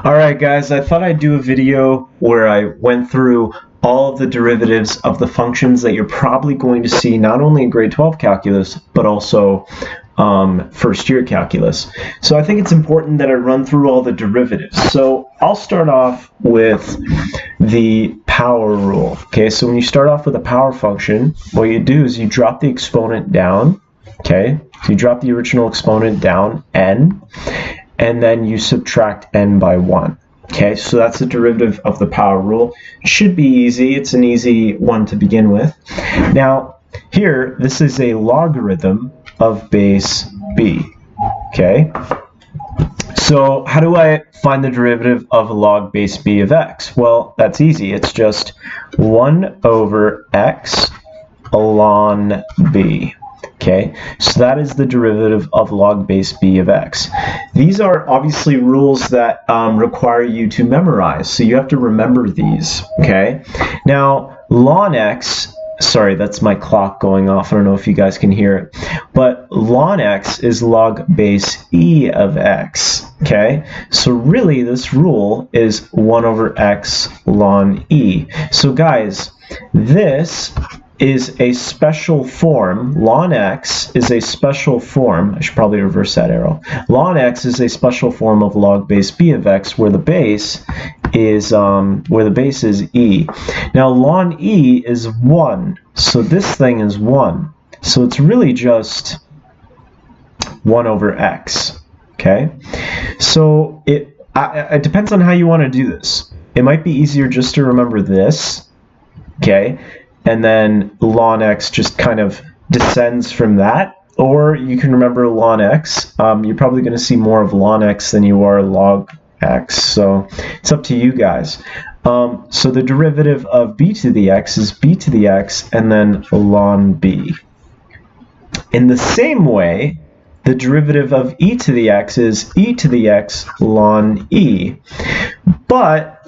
Alright guys, I thought I'd do a video where I went through all of the derivatives of the functions that you're probably going to see not only in grade 12 calculus, but also first year calculus. So I think it's important that I run through all the derivatives. So I'll start off with the power rule. Okay, so when you start off with a power function, what you do is you drop the exponent down. Okay, so you drop the original exponent down, n, and then you subtract n by 1. Okay, so that's the derivative of the power rule. It should be easy. It's an easy one to begin with. Now, here, this is a logarithm of base b. Okay, so how do I find the derivative of log base b of x? Well, that's easy. It's just 1 over x ln b. Okay, so that is the derivative of log base b of x. These are obviously rules that require you to memorize, so you have to remember these. Okay, now ln x, sorry, that's my clock going off. I don't know if you guys can hear it, but ln x is log base e of x. Okay, so really this rule is 1 over x ln e. So guys, this is a special form. Ln x is a special form. I should probably reverse that arrow. Ln x is a special form of log base b of x, where the base is e. Now ln e is 1, so this thing is 1. So it's really just 1 over x. Okay, so it depends on how you want to do this. It might be easier just to remember this. Okay, and then ln x just kind of descends from that, or you can remember ln x. You're probably going to see more of ln x than you are log x, so it's up to you guys. So the derivative of b to the x is b to the x and then ln b. In the same way, the derivative of e to the x is e to the x ln e. But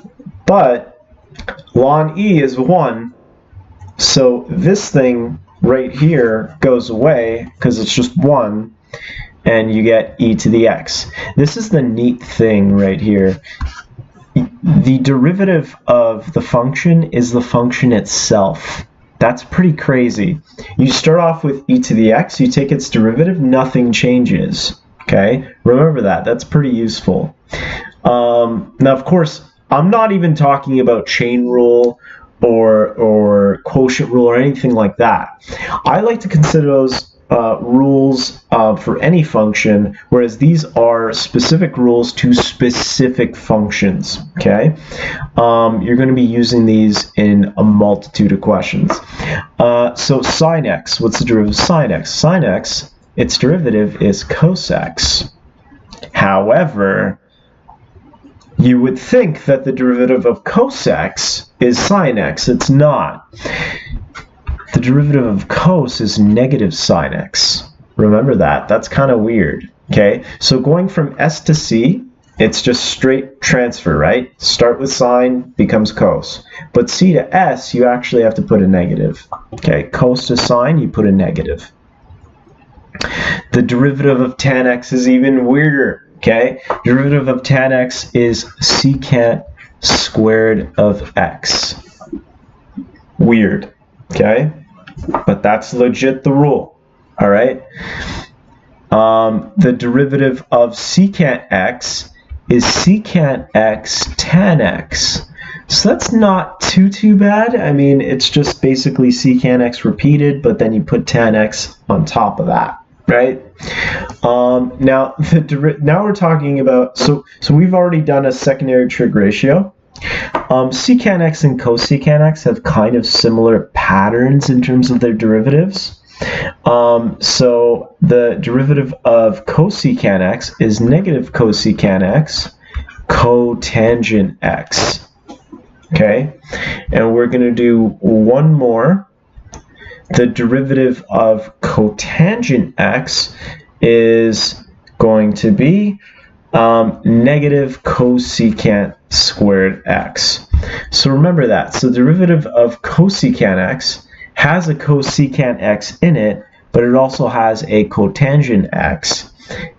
ln e is 1. So this thing right here goes away because it's just 1, and you get e to the x. This is the neat thing right here. The derivative of the function is the function itself. That's pretty crazy. You start off with e to the x, you take its derivative, nothing changes. Okay, remember that. That's pretty useful. Now, of course, I'm not even talking about chain rule or quotient rule or anything like that. I like to consider those rules for any function, whereas these are specific rules to specific functions. Okay, you're going to be using these in a multitude of questions. So sine x, what's the derivative of sine x? Sine x, its derivative is cos x. However, you would think that the derivative of cos x is sine x. It's not. The derivative of cos is negative sine x. Remember that. That's kind of weird. Okay, so going from s to c, it's just straight transfer, right? Start with sine, becomes cos. But c to s, you actually have to put a negative. Okay, cos to sine, you put a negative. The derivative of tan x is even weirder. Okay, derivative of tan x is secant squared of x. Weird, okay? But that's legit the rule, all right? The derivative of secant x is secant x tan x. So that's not too bad. I mean, it's just basically secant x repeated, but then you put tan x on top of that. Right? Now we're talking about, so we've already done a secondary trig ratio. Secant x and cosecant x have kind of similar patterns in terms of their derivatives. So the derivative of cosecant x is negative cosecant x cotangent x. Okay, and we're going to do one more. The derivative of cotangent x is going to be negative cosecant squared x. So remember that. So the derivative of cosecant x has a cosecant x in it, but it also has a cotangent x.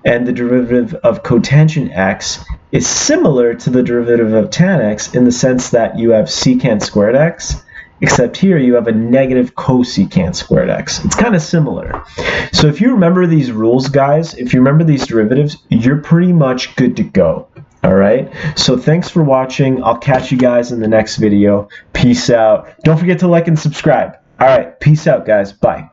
and the derivative of cotangent x is similar to the derivative of tan x in the sense that you have secant squared x, except here you have a negative cosecant squared x. It's kind of similar. So if you remember these rules, guys, if you remember these derivatives, you're pretty much good to go. All right, so thanks for watching. I'll catch you guys in the next video. Peace out. Don't forget to like and subscribe. All right, peace out, guys. Bye.